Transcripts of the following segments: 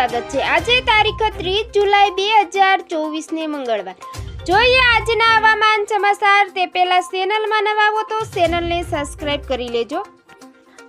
સ્વાગત છે। આજે તારીખ 30 જુલાઈ 2024 ને મંગળવાર। જોઈએ આજના હવામાન સમાચાર। તે પહેલા ચેનલમાં નવા હો તો ચેનલને સબસ્ક્રાઇબ કરી લેજો।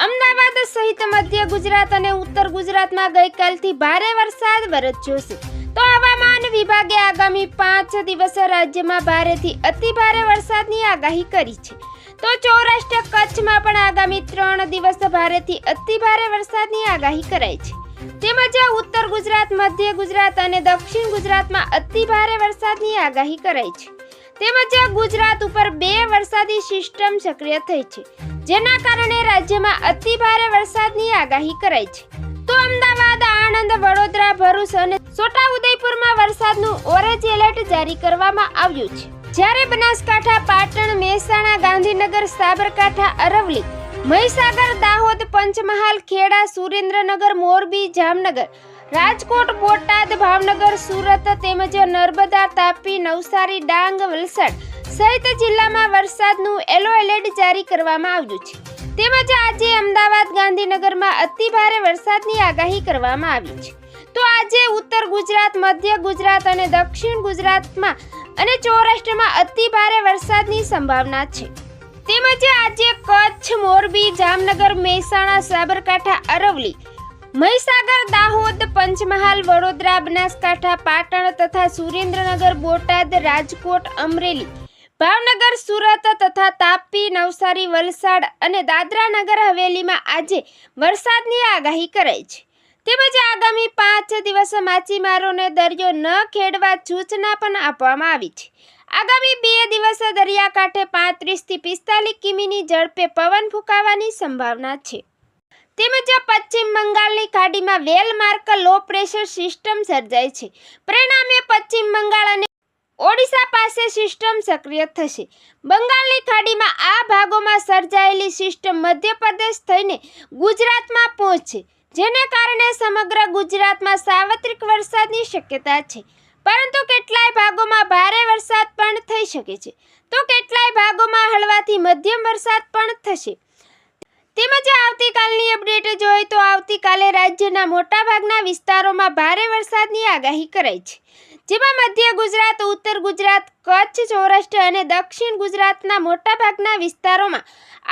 અમદાવાદ સહિત મધ્ય ગુજરાત અને ઉત્તર ગુજરાતમાં ગઈકાલથી ભારે વરસાદ વરસ્યો છે। તો હવામાન વિભાગે આગામી 5 દિવસ રાજ્યમાં ભારેથી અતિ ભારે વરસાદની આગાહી કરી છે। તો સૌરાષ્ટ્ર કચ્છમાં પણ આગામી 3 દિવસ ભારેથી અતિ ભારે વરસાદની આગાહી કરાઈ છે। તેમજ ઉત્તર ગુજરાત, મધ્ય ગુજરાત અને દક્ષિણ ગુજરાતમાં અતિ ભારે વરસાદની આગાહી કરાઈ છે। તેમજ ગુજરાત ઉપર 2 વરસાદી સિસ્ટમ સક્રિય થઈ છે, જેના કારણે રાજ્યમાં અતિ ભારે વરસાદની આગાહી કરાઈ છે। તો અમદાવાદ, આણંદ, વડોદરા, ભરૂચ અને છોટાઉદેપુરમાં વરસાદનું ઓરેન્જ એલર્ટ જારી કરવામાં આવ્યું છે, જ્યારે બનાસકાંઠા, પાટણ, મહેસાણા, ગાંધીનગર, સાબરકાંઠા, અરવલ્લી, મહીસાગર, દાહોદ, પંચમહાલ, ખેડા, સુરેન્દ્રનગર, મોરબી, જામનગર, રાજકોટ, બોટાદ, ભાવનગર, સુરત તેમજ નર્મદા, તાપી, નવસારી, ડાંગ, વલસાડ સહિત જિલ્લામાં વરસાદનું યલો એલર્ટ જારી કરવામાં આવ્યું છે। તેમજ આજે અમદાવાદ, ગાંધીનગરમાં અતિ ભારે વરસાદની આગાહી કરવામાં આવી છે। તો આજે ઉત્તર ગુજરાત, મધ્ય ગુજરાત અને દક્ષિણ ગુજરાતમાં અને સૌરાષ્ટ્રમાં અતિ ભારે વરસાદની સંભાવના છે। તેમજ આજે કચ્છ, મોરબી, જામનગર, મહેસાણા, સાબરકાંઠા, અરવલ્લી, મહીસાગર, દાહોદ, પંચમહાલ, વડોદરા, બનાસકાંઠા, પાટણ તથા સુરેન્દ્રનગર, બોટાદ, રાજકોટ, અમરેલી, ભાવનગર, સુરત તથા તાપી, નવસારી, વલસાડ અને દાદરા નગર હવેલીમાં આજે વરસાદની આગાહી કરાઈ છે। તેમજ આગામી 5 દિવસ માછીમારોને દરિયો ન ખેડવા સૂચના પણ આપવામાં આવી છે। આગામી 2 દિવસ દરિયાકાંઠે 35 થી 45 કિમીની ઝડપે પવન ફૂંકાવાની સંભાવના છે। તેમજ પશ્ચિમ બંગાળની ખાડીમાં વેલમાર્ક લો પ્રેશર સિસ્ટમ સર્જાઈ છે, પરિણામે પશ્ચિમ બંગાળ અને ઓડિશા પાસે સિસ્ટમ સક્રિય થશે। બંગાળની ખાડીમાં આ ભાગોમાં સર્જાયેલી સિસ્ટમ મધ્યપ્રદેશ થઈને ગુજરાતમાં પહોંચશે, જેને કારણે સમગ્ર ગુજરાતમાં સાર્વત્રિક વરસાદની શક્યતા છે, પરંતુ કેટલાય ભાગોમાં ભારે વરસાદ પણ થઈ શકે છે, તો કેટલાય ભાગોમાં હળવાથી મધ્યમ વરસાદ પણ થશે। તેમજ આવતીકાલની અપડેટ જોઈએ તો આવતીકાલે રાજ્યના મોટાભાગના વિસ્તારોમાં ભારે વરસાદની આગાહી કરાઈ છે, જેમાં મધ્ય ગુજરાત, ઉત્તર ગુજરાત, કચ્છ, સૌરાષ્ટ્ર અને દક્ષિણ ગુજરાતના મોટાભાગના વિસ્તારોમાં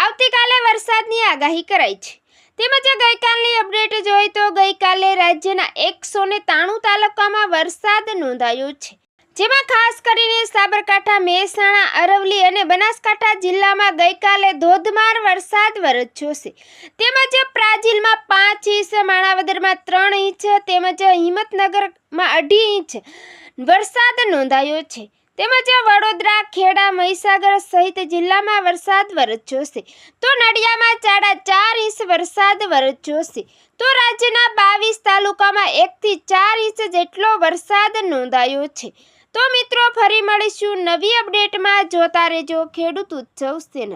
આવતીકાલે વરસાદની આગાહી કરાઈ છે। તેમજ ગઈકાલની અપડેટ જોઈએ તો ગઈકાલે રાજ્યના 193 તાલુકામાં વરસાદ નોંધાયો છે, જેમાં ખાસ કરીને સાબરકાંઠા, મહેસાણા, અરવલ્લી અને બનાસકાંઠા જિલ્લામાં ગઈકાલે ધોધમાર વરસાદ વરસ્યો છે। તેમજ પ્રાંતિલમાં 5 ઇંચ, માણાવદરમાં 3 ઇંચ તેમજ હિંમતનગરમાં 2.5 ઇંચ વરસાદ નોંધાયો છે। તેમજ વડોદરા, ખેડા, મહીસાગર સહિત જિલ્લામાં વરસાદ વરસ્યો છે। તો નડિયામાં 4.5 ઇંચ વરસાદ વરસ્યો છે। તો રાજ્યના 22 તાલુકામાં 1 થી 4 ઇંચ જેટલો વરસાદ નોંધાયો છે। તો મિત્રો, ફરી મળીશું નવી અપડેટમાં। જોતા રહેજો ખેડૂત ઉત્સવ ચેનલ।